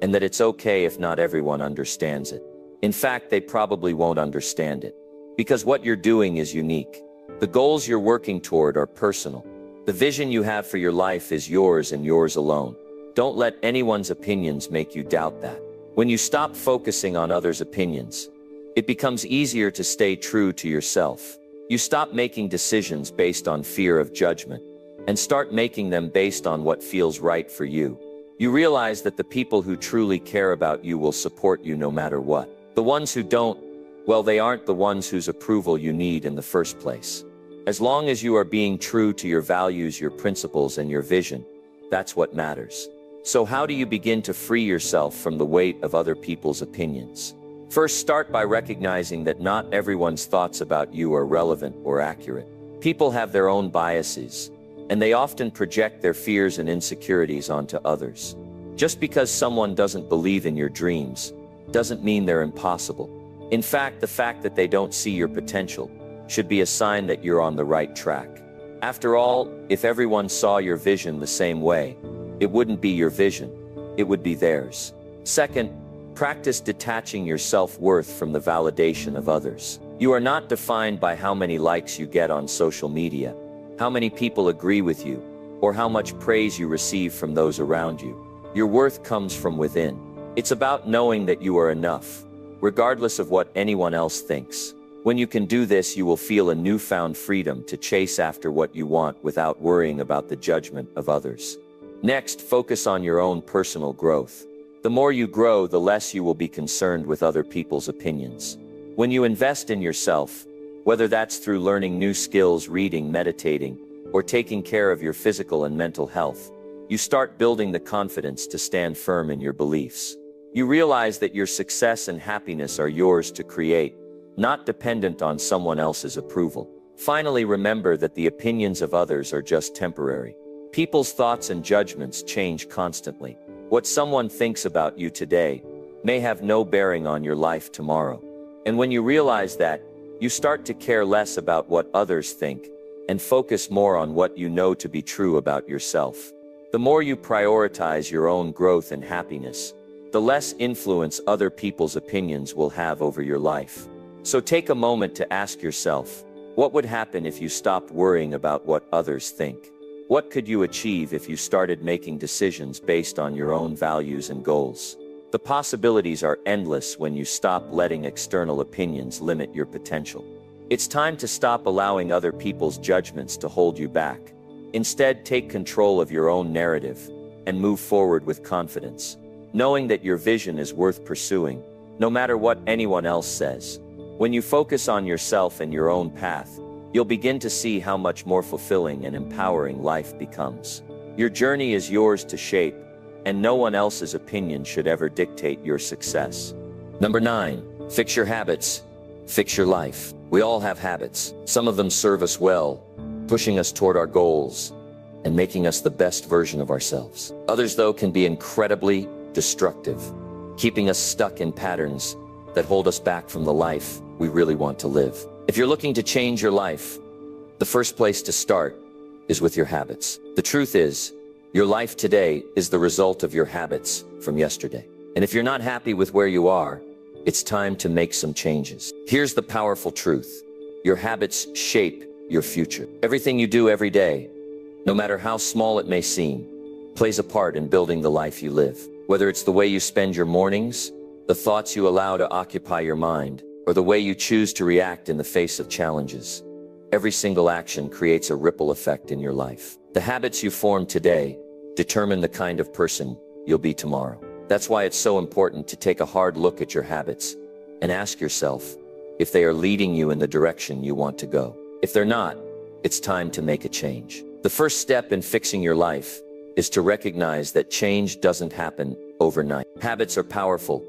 Speaker 1: and that it's okay if not everyone understands it. In fact, they probably won't understand it, because what you're doing is unique. The goals you're working toward are personal. The vision you have for your life is yours and yours alone. Don't let anyone's opinions make you doubt that. When you stop focusing on others' opinions, it becomes easier to stay true to yourself. You stop making decisions based on fear of judgment and start making them based on what feels right for you. You realize that the people who truly care about you will support you no matter what. The ones who don't, well, they aren't the ones whose approval you need in the first place. As long as you are being true to your values, your principles, and your vision, that's what matters. So how do you begin to free yourself from the weight of other people's opinions? First, start by recognizing that not everyone's thoughts about you are relevant or accurate. People have their own biases, and they often project their fears and insecurities onto others. Just because someone doesn't believe in your dreams doesn't mean they're impossible. In fact, the fact that they don't see your potential should be a sign that you're on the right track. After all, if everyone saw your vision the same way, it wouldn't be your vision, it would be theirs. Second, practice detaching your self-worth from the validation of others. You are not defined by how many likes you get on social media, how many people agree with you, or how much praise you receive from those around you. Your worth comes from within. It's about knowing that you are enough, regardless of what anyone else thinks. When you can do this, you will feel a newfound freedom to chase after what you want without worrying about the judgment of others. Next, focus on your own personal growth. The more you grow, the less you will be concerned with other people's opinions. When you invest in yourself, whether that's through learning new skills, reading, meditating, or taking care of your physical and mental health, you start building the confidence to stand firm in your beliefs. You realize that your success and happiness are yours to create, not dependent on someone else's approval. Finally, remember that the opinions of others are just temporary. People's thoughts and judgments change constantly. What someone thinks about you today may have no bearing on your life tomorrow. And when you realize that, you start to care less about what others think and focus more on what you know to be true about yourself. The more you prioritize your own growth and happiness, the less influence other people's opinions will have over your life. So take a moment to ask yourself, what would happen if you stopped worrying about what others think? What could you achieve if you started making decisions based on your own values and goals? The possibilities are endless when you stop letting external opinions limit your potential. It's time to stop allowing other people's judgments to hold you back. Instead, take control of your own narrative and move forward with confidence, knowing that your vision is worth pursuing, no matter what anyone else says. When you focus on yourself and your own path, you'll begin to see how much more fulfilling and empowering life becomes. Your journey is yours to shape, and no one else's opinion should ever dictate your success. Number 9, fix your habits, fix your life. We all have habits. Some of them serve us well, pushing us toward our goals and making us the best version of ourselves. Others, though, can be incredibly destructive, keeping us stuck in patterns that hold us back from the life we really want to live. If you're looking to change your life, the first place to start is with your habits. The truth is, your life today is the result of your habits from yesterday. And if you're not happy with where you are, It's time to make some changes. Here's the powerful truth. Your habits shape your future. Everything you do every day, no matter how small it may seem, plays a part in building the life you live. Whether it's the way you spend your mornings, the thoughts you allow to occupy your mind, or the way you choose to react in the face of challenges, every single action creates a ripple effect in your life. The habits you form today determine the kind of person you'll be tomorrow. That's why it's so important to take a hard look at your habits and ask yourself if they are leading you in the direction you want to go. If they're not, it's time to make a change. The first step in fixing your life is to recognize that change doesn't happen overnight. Habits are powerful,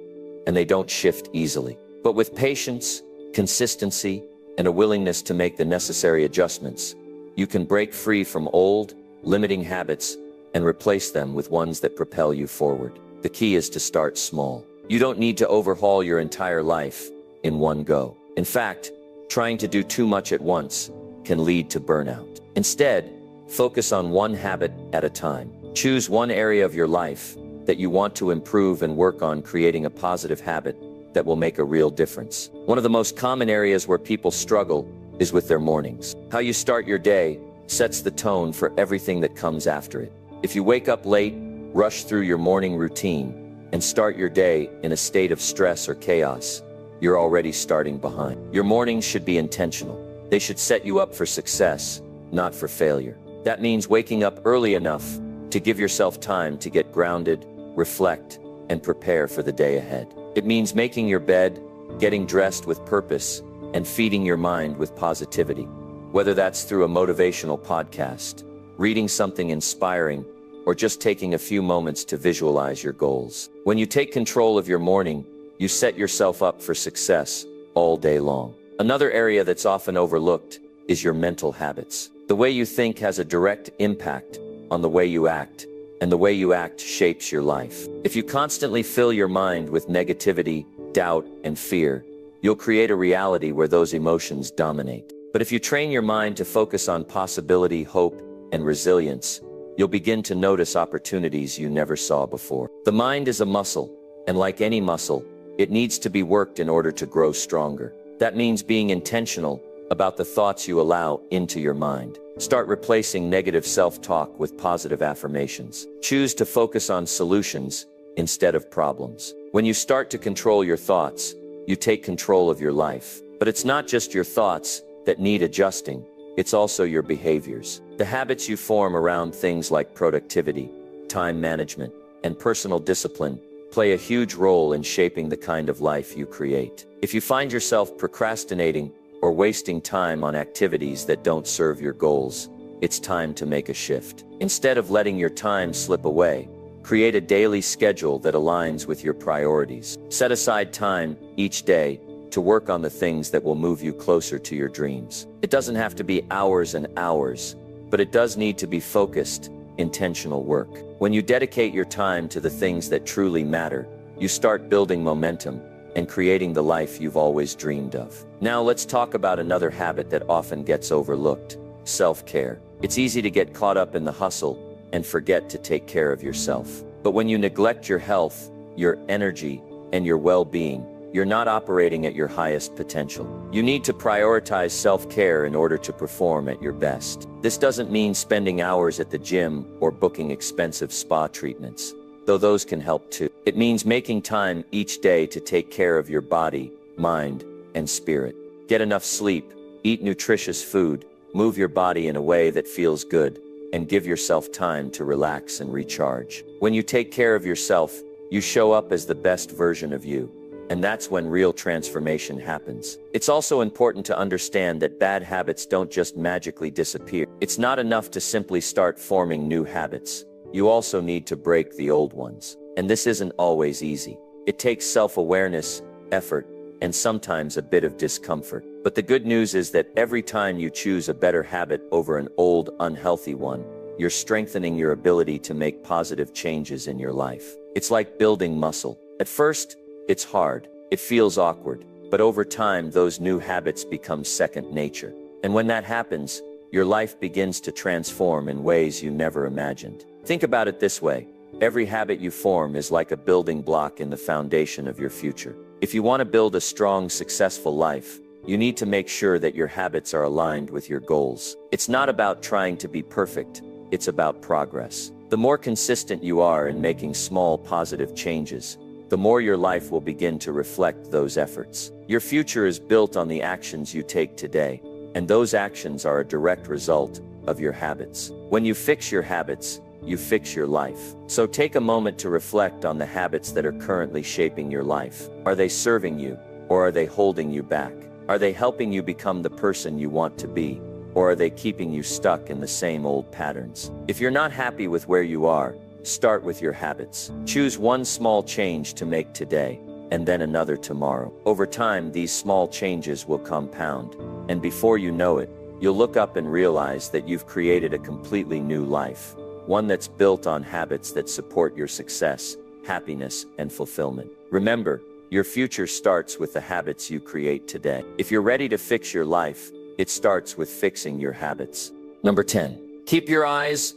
Speaker 1: and they don't shift easily. But with patience, consistency, and a willingness to make the necessary adjustments, you can break free from old, limiting habits and replace them with ones that propel you forward. The key is to start small. You don't need to overhaul your entire life in one go. In fact, trying to do too much at once can lead to burnout. Instead, focus on one habit at a time. Choose one area of your life that you want to improve and work on creating a positive habit that will make a real difference. One of the most common areas where people struggle is with their mornings. How you start your day sets the tone for everything that comes after it. If you wake up late, rush through your morning routine, and start your day in a state of stress or chaos, you're already starting behind. Your mornings should be intentional. They should set you up for success, not for failure. That means waking up early enough to give yourself time to get grounded, reflect, and prepare for the day ahead. It means making your bed, getting dressed with purpose, and feeding your mind with positivity. Whether that's through a motivational podcast, reading something inspiring, or just taking a few moments to visualize your goals. When you take control of your morning, you set yourself up for success all day long. Another area that's often overlooked is your mental habits. The way you think has a direct impact on the way you act, and the way you act shapes your life. If you constantly fill your mind with negativity, doubt, and fear, you'll create a reality where those emotions dominate. But if you train your mind to focus on possibility, hope, and resilience, you'll begin to notice opportunities you never saw before. The mind is a muscle, and like any muscle, it needs to be worked in order to grow stronger. That means being intentional about the thoughts you allow into your mind. Start replacing negative self-talk with positive affirmations. Choose to focus on solutions instead of problems. When you start to control your thoughts, you take control of your life. But it's not just your thoughts that need adjusting, it's also your behaviors. The habits you form around things like productivity, time management, and personal discipline play a huge role in shaping the kind of life you create. If you find yourself procrastinating or wasting time on activities that don't serve your goals, it's time to make a shift. Instead of letting your time slip away, create a daily schedule that aligns with your priorities. Set aside time each day to work on the things that will move you closer to your dreams. It doesn't have to be hours and hours, but it does need to be focused, intentional work. When you dedicate your time to the things that truly matter, you start building momentum and creating the life you've always dreamed of. Now let's talk about another habit that often gets overlooked: self-care. It's easy to get caught up in the hustle and forget to take care of yourself. But when you neglect your health, your energy, and your well-being, you're not operating at your highest potential. You need to prioritize self-care in order to perform at your best. This doesn't mean spending hours at the gym or booking expensive spa treatments, though those can help too. It means making time each day to take care of your body, mind, and spirit. Get enough sleep, eat nutritious food, move your body in a way that feels good, and give yourself time to relax and recharge. When you take care of yourself, you show up as the best version of you. And that's when real transformation happens. It's also important to understand that bad habits don't just magically disappear. It's not enough to simply start forming new habits. You also need to break the old ones. And this isn't always easy. It takes self-awareness, effort, and sometimes a bit of discomfort. But the good news is that every time you choose a better habit over an old, unhealthy one, you're strengthening your ability to make positive changes in your life. It's like building muscle. At first, it's hard. It feels awkward. But over time, those new habits become second nature. And when that happens, your life begins to transform in ways you never imagined. Think about it this way. Every habit you form is like a building block in the foundation of your future. If you want to build a strong, successful life, you need to make sure that your habits are aligned with your goals. It's not about trying to be perfect, it's about progress. The more consistent you are in making small, positive changes, the more your life will begin to reflect those efforts. Your future is built on the actions you take today, and those actions are a direct result of your habits. When you fix your habits, you fix your life. So take a moment to reflect on the habits that are currently shaping your life. Are they serving you, or are they holding you back? Are they helping you become the person you want to be, or are they keeping you stuck in the same old patterns? If you're not happy with where you are, start with your habits. Choose one small change to make today, and then another tomorrow. Over time, these small changes will compound, and before you know it, you'll look up and realize that you've created a completely new life, one that's built on habits that support your success, happiness, and fulfillment. Remember, your future starts with the habits you create today. If you're ready to fix your life, it starts with fixing your habits. Number 10. Keep your eyes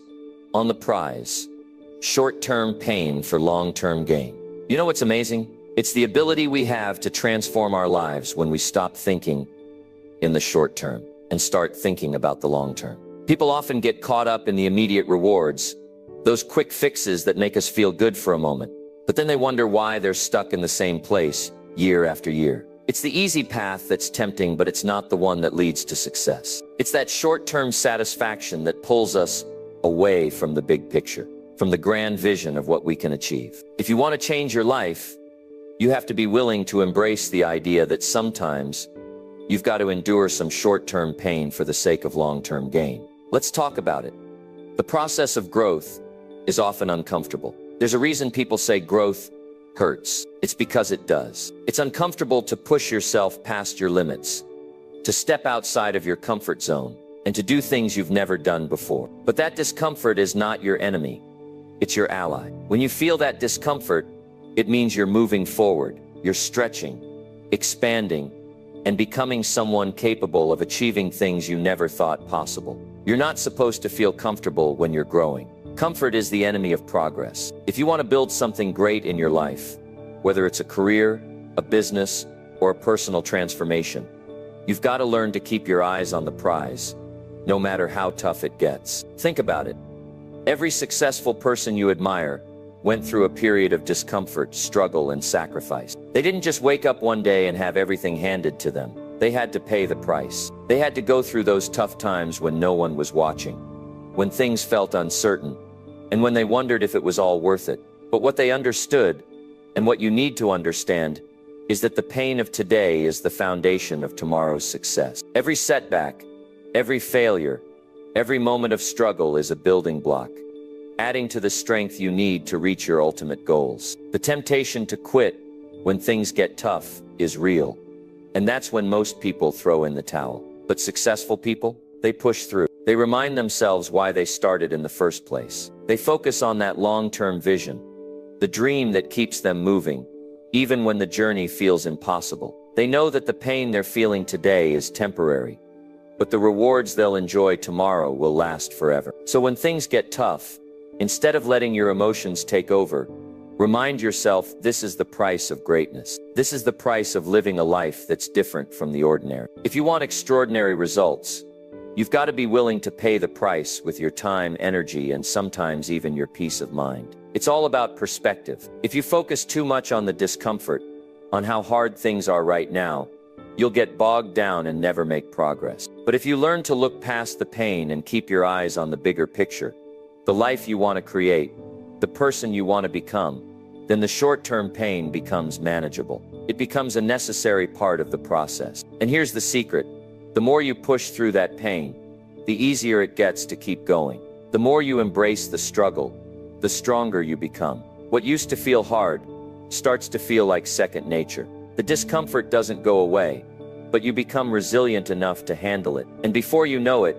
Speaker 1: on the prize. Short-term pain for long-term gain. You know what's amazing? It's the ability we have to transform our lives when we stop thinking in the short term and start thinking about the long term. People often get caught up in the immediate rewards, those quick fixes that make us feel good for a moment. But then they wonder why they're stuck in the same place year after year. It's the easy path that's tempting, but it's not the one that leads to success. It's that short-term satisfaction that pulls us away from the big picture, from the grand vision of what we can achieve. If you want to change your life, you have to be willing to embrace the idea that sometimes you've got to endure some short-term pain for the sake of long-term gain. Let's talk about it. The process of growth is often uncomfortable. There's a reason people say growth hurts. It's because it does. It's uncomfortable to push yourself past your limits, to step outside of your comfort zone, and to do things you've never done before. But that discomfort is not your enemy. It's your ally. When you feel that discomfort, it means you're moving forward. You're stretching, expanding, and becoming someone capable of achieving things you never thought possible. You're not supposed to feel comfortable when you're growing. Comfort is the enemy of progress. If you want to build something great in your life, whether it's a career, a business, or a personal transformation, you've got to learn to keep your eyes on the prize, no matter how tough it gets. Think about it. Every successful person you admire went through a period of discomfort, struggle, and sacrifice. They didn't just wake up one day and have everything handed to them. They had to pay the price. They had to go through those tough times when no one was watching, when things felt uncertain, and when they wondered if it was all worth it. But what they understood, and what you need to understand, is that the pain of today is the foundation of tomorrow's success. Every setback, every failure, every moment of struggle is a building block, adding to the strength you need to reach your ultimate goals. The temptation to quit when things get tough is real, and that's when most people throw in the towel. But successful people, they push through. They remind themselves why they started in the first place. They focus on that long-term vision, the dream that keeps them moving, even when the journey feels impossible. They know that the pain they're feeling today is temporary, but the rewards they'll enjoy tomorrow will last forever. So when things get tough, instead of letting your emotions take over, remind yourself this is the price of greatness. This is the price of living a life that's different from the ordinary. If you want extraordinary results, you've got to be willing to pay the price with your time, energy, and sometimes even your peace of mind. It's all about perspective. If you focus too much on the discomfort, on how hard things are right now, you'll get bogged down and never make progress. But if you learn to look past the pain and keep your eyes on the bigger picture, the life you want to create, the person you want to become, then the short-term pain becomes manageable. It becomes a necessary part of the process. And here's the secret. The more you push through that pain, the easier it gets to keep going. The more you embrace the struggle, the stronger you become. What used to feel hard starts to feel like second nature. The discomfort doesn't go away, but you become resilient enough to handle it. And before you know it,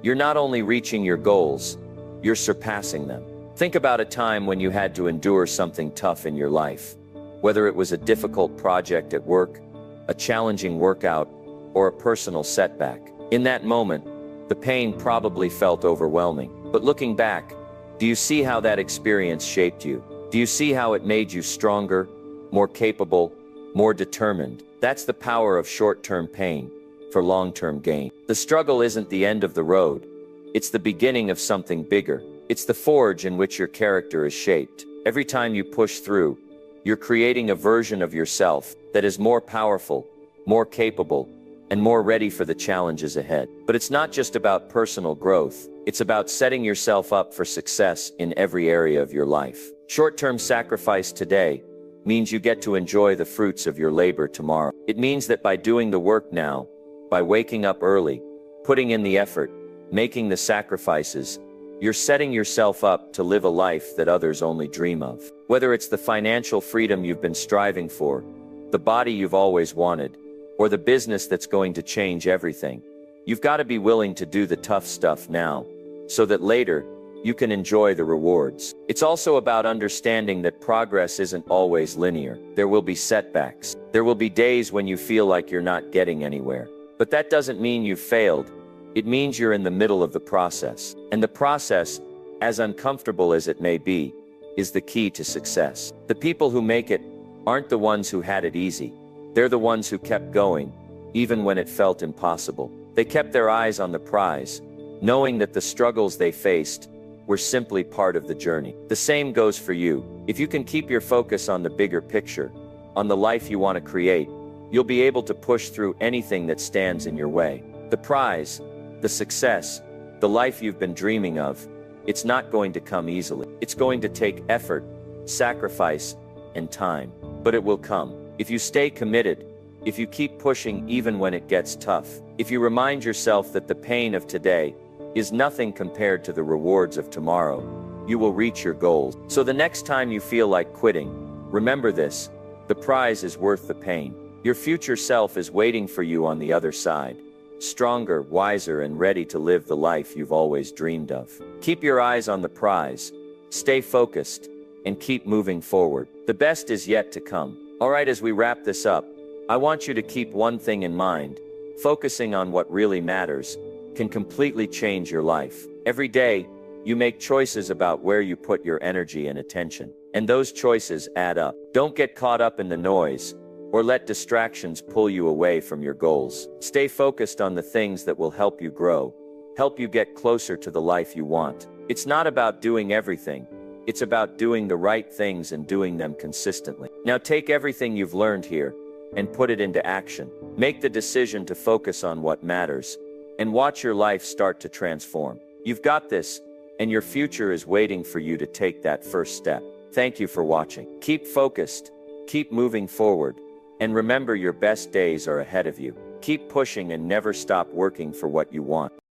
Speaker 1: you're not only reaching your goals, you're surpassing them. Think about a time when you had to endure something tough in your life, whether it was a difficult project at work, a challenging workout, or a personal setback. In that moment, the pain probably felt overwhelming. But looking back, do you see how that experience shaped you? Do you see how it made you stronger, more capable, more determined. That's the power of short-term pain for long-term gain. The struggle isn't the end of the road. It's the beginning of something bigger. It's the forge in which your character is shaped. Every time you push through, you're creating a version of yourself that is more powerful, more capable, and more ready for the challenges ahead. But it's not just about personal growth. It's about setting yourself up for success in every area of your life. Short-term sacrifice today means you get to enjoy the fruits of your labor tomorrow. It means that by doing the work now, by waking up early, putting in the effort, making the sacrifices, you're setting yourself up to live a life that others only dream of. Whether it's the financial freedom you've been striving for, the body you've always wanted, or the business that's going to change everything, you've got to be willing to do the tough stuff now, so that later, you can enjoy the rewards. It's also about understanding that progress isn't always linear. There will be setbacks. There will be days when you feel like you're not getting anywhere. But that doesn't mean you've failed. It means you're in the middle of the process. And the process, as uncomfortable as it may be, is the key to success. The people who make it aren't the ones who had it easy. They're the ones who kept going, even when it felt impossible. They kept their eyes on the prize, knowing that the struggles they faced were simply part of the journey. The same goes for you. If you can keep your focus on the bigger picture, on the life you want to create, you'll be able to push through anything that stands in your way. The prize, the success, the life you've been dreaming of, it's not going to come easily. It's going to take effort, sacrifice, and time. But it will come. If you stay committed, if you keep pushing even when it gets tough, if you remind yourself that the pain of today is nothing compared to the rewards of tomorrow, you will reach your goals. So the next time you feel like quitting, remember this: the prize is worth the pain. Your future self is waiting for you on the other side, stronger, wiser, and ready to live the life you've always dreamed of. Keep your eyes on the prize, stay focused, and keep moving forward. The best is yet to come. All right, as we wrap this up, I want you to keep one thing in mind: focusing on what really matters can completely change your life. Every day, you make choices about where you put your energy and attention, and those choices add up. Don't get caught up in the noise, or let distractions pull you away from your goals. Stay focused on the things that will help you grow, help you get closer to the life you want. It's not about doing everything. It's about doing the right things and doing them consistently. Now take everything you've learned here and put it into action. Make the decision to focus on what matters, and watch your life start to transform. You've got this, and your future is waiting for you to take that first step. Thank you for watching. Keep focused, keep moving forward, and remember, your best days are ahead of you. Keep pushing and never stop working for what you want.